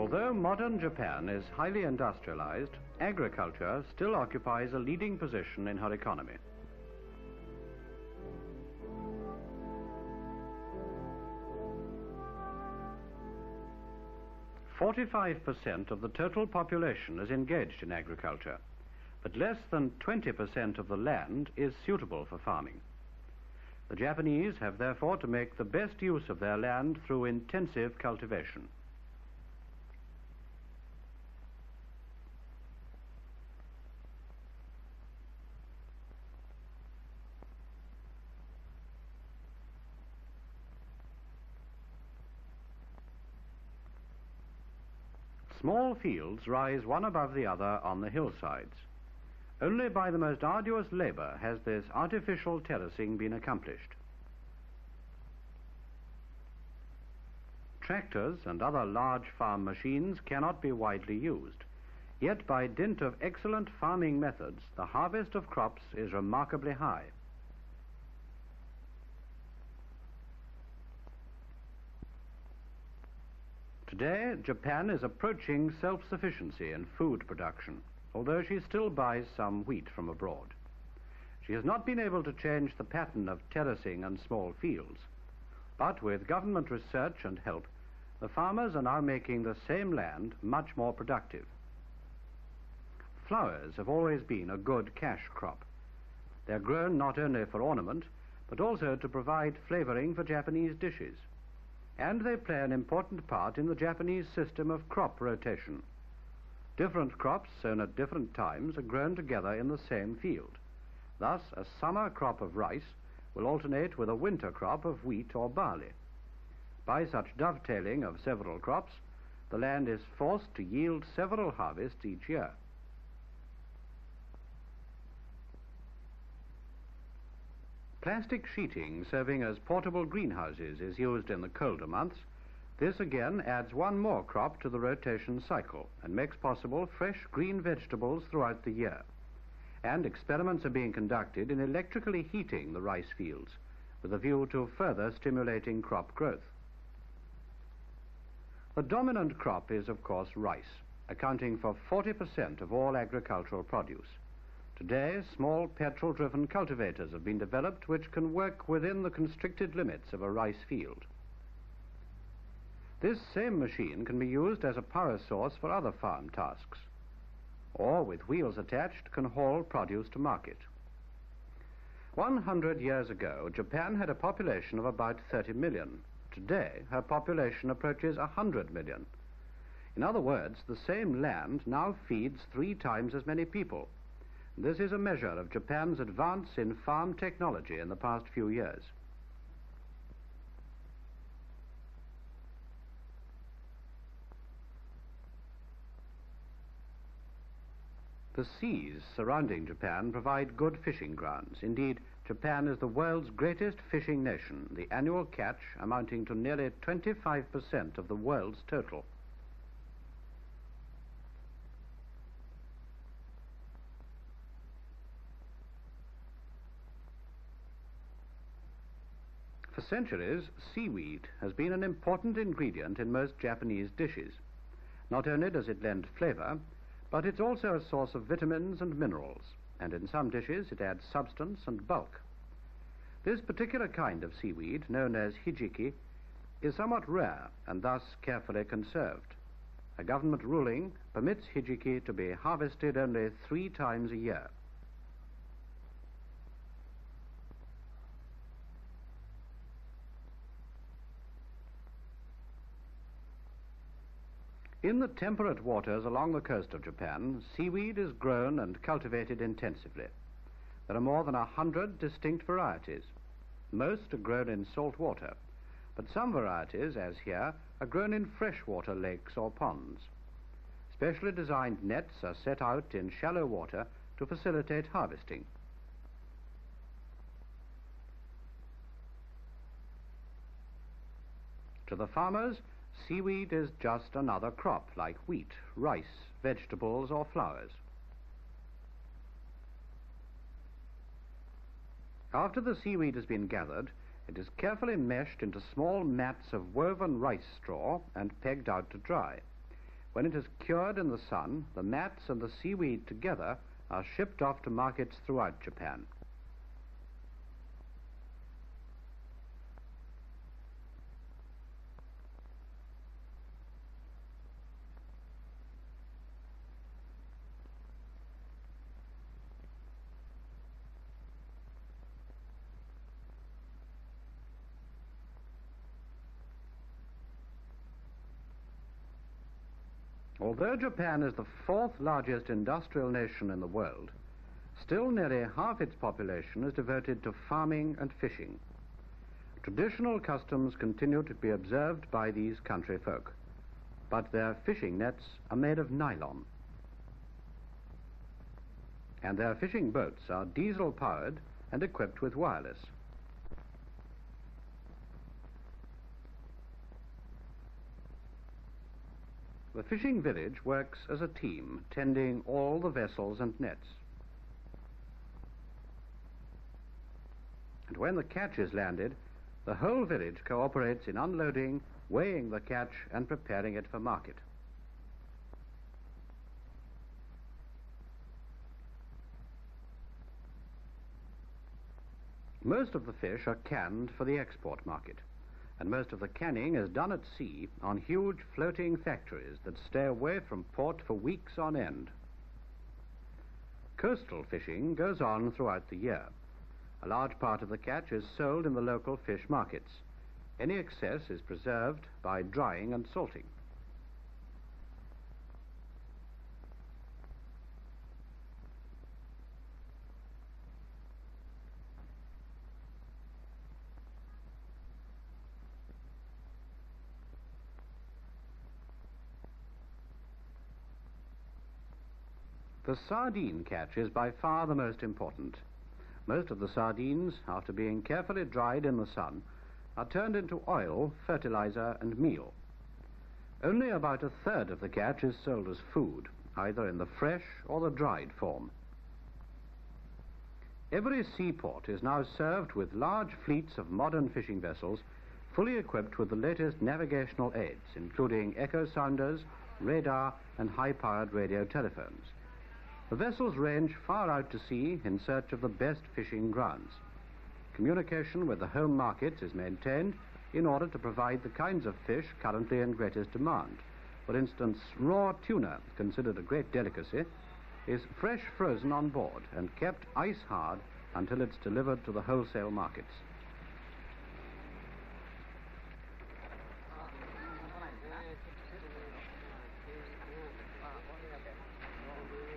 Although modern Japan is highly industrialized, agriculture still occupies a leading position in her economy. "45% of the total population is engaged in agriculture, but less than 20% of the land is suitable for farming. The Japanese have therefore to make the best use of their land through intensive cultivation. Small fields rise one above the other on the hillsides. Only by the most arduous labor has this artificial terracing been accomplished. Tractors and other large farm machines cannot be widely used, yet by dint of excellent farming methods, the harvest of crops is remarkably high. Today, Japan is approaching self-sufficiency in food production, although she still buys some wheat from abroad. She has not been able to change the pattern of terracing and small fields, but with government research and help, the farmers are now making the same land much more productive. Flowers have always been a good cash crop. They're grown not only for ornament, but also to provide flavoring for Japanese dishes. And they play an important part in the Japanese system of crop rotation. Different crops sown at different times are grown together in the same field. Thus, a summer crop of rice will alternate with a winter crop of wheat or barley. By such dovetailing of several crops, the land is forced to yield several harvests each year. Plastic sheeting serving as portable greenhouses is used in the colder months. This again adds one more crop to the rotation cycle and makes possible fresh green vegetables throughout the year. And experiments are being conducted in electrically heating the rice fields with a view to further stimulating crop growth. The dominant crop is, of course, rice, accounting for 40% of all agricultural produce. Today, small petrol-driven cultivators have been developed which can work within the constricted limits of a rice field. This same machine can be used as a power source for other farm tasks, or with wheels attached can haul produce to market. 100 years ago, Japan had a population of about 30 million. Today, her population approaches 100 million. In other words, the same land now feeds 3 times as many people. This is a measure of Japan's advance in farm technology in the past few years. The seas surrounding Japan provide good fishing grounds. Indeed, Japan is the world's greatest fishing nation, the annual catch amounting to nearly 25% of the world's total. For centuries, seaweed has been an important ingredient in most Japanese dishes. Not only does it lend flavor, but it's also a source of vitamins and minerals, and in some dishes it adds substance and bulk. This particular kind of seaweed, known as hijiki, is somewhat rare and thus carefully conserved. A government ruling permits hijiki to be harvested only 3 times a year. In the temperate waters along the coast of Japan, seaweed is grown and cultivated intensively. There are more than 100 distinct varieties. Most are grown in salt water, but some varieties, as here, are grown in freshwater lakes or ponds. Specially designed nets are set out in shallow water to facilitate harvesting. To the farmers, seaweed is just another crop like wheat, rice, vegetables or flowers. After the seaweed has been gathered, it is carefully meshed into small mats of woven rice straw and pegged out to dry. When it is cured in the sun, the mats and the seaweed together are shipped off to markets throughout Japan. Although Japan is the fourth largest industrial nation in the world, still nearly half its population is devoted to farming and fishing. Traditional customs continue to be observed by these country folk, but their fishing nets are made of nylon. And their fishing boats are diesel-powered and equipped with wireless. The fishing village works as a team, tending all the vessels and nets. And when the catch is landed, the whole village cooperates in unloading, weighing the catch, and preparing it for market. Most of the fish are canned for the export market, and most of the canning is done at sea on huge floating factories that stay away from port for weeks on end. Coastal fishing goes on throughout the year. A large part of the catch is sold in the local fish markets. Any excess is preserved by drying and salting. The sardine catch is by far the most important. Most of the sardines, after being carefully dried in the sun, are turned into oil, fertilizer, and meal. Only about a third of the catch is sold as food, either in the fresh or the dried form. Every seaport is now served with large fleets of modern fishing vessels, fully equipped with the latest navigational aids, including echo sounders, radar, and high-powered radio telephones. The vessels range far out to sea in search of the best fishing grounds. Communication with the home markets is maintained in order to provide the kinds of fish currently in greatest demand. For instance, raw tuna, considered a great delicacy, is fresh frozen on board and kept ice hard until it's delivered to the wholesale markets.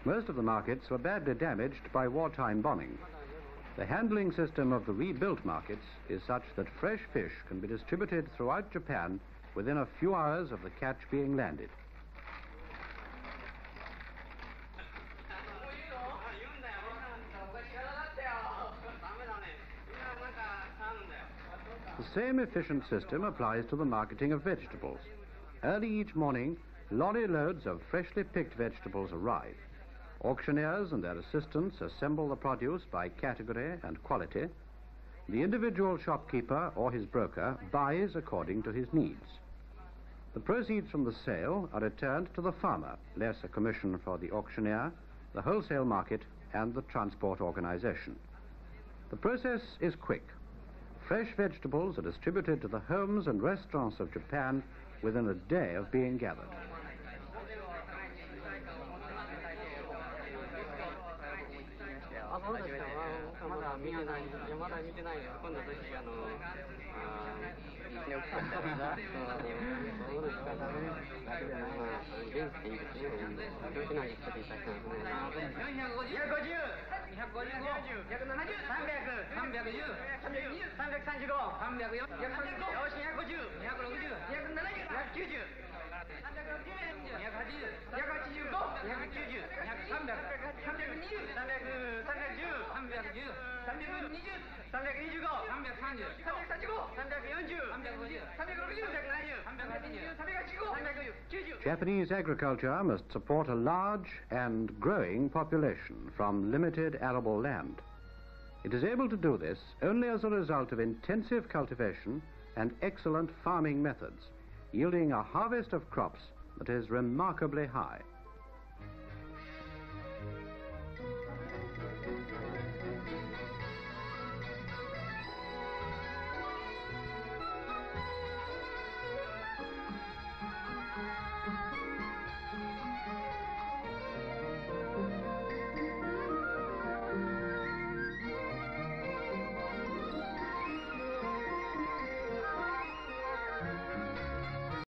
Most of the markets were badly damaged by wartime bombing. The handling system of the rebuilt markets is such that fresh fish can be distributed throughout Japan within a few hours of the catch being landed. The same efficient system applies to the marketing of vegetables. Early each morning, lorry loads of freshly picked vegetables arrive. Auctioneers and their assistants assemble the produce by category and quality. The individual shopkeeper or his broker buys according to his needs. The proceeds from the sale are returned to the farmer, less a commission for the auctioneer, the wholesale market, and the transport organization. The process is quick. Fresh vegetables are distributed to the homes and restaurants of Japan within a day of being gathered. Japanese agriculture must support a large and growing population from limited arable land. It is able to do this only as a result of intensive cultivation and excellent farming methods, yielding a harvest of crops that is remarkably high.